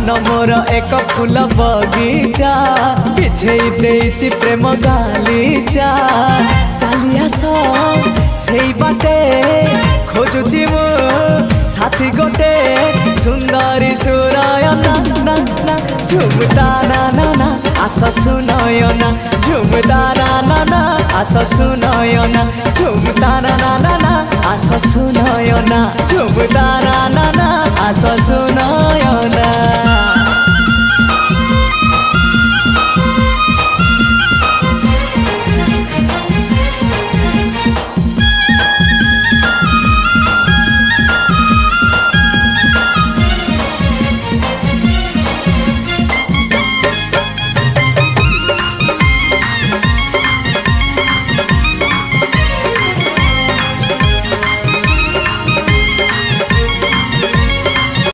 मन मोर एक फूल बगीचा बिछेई देइछि प्रेम गालीचा चली आस सेई बाटे खोजुछि मु साथी गोटे सुंदरी सुरायना ना ना झुमता ना ना ना आस सुनयना झुमता ना ना ना आस सुनयना झुमता ना ना ना ना आस सुनयना झुमता ना ना ना आस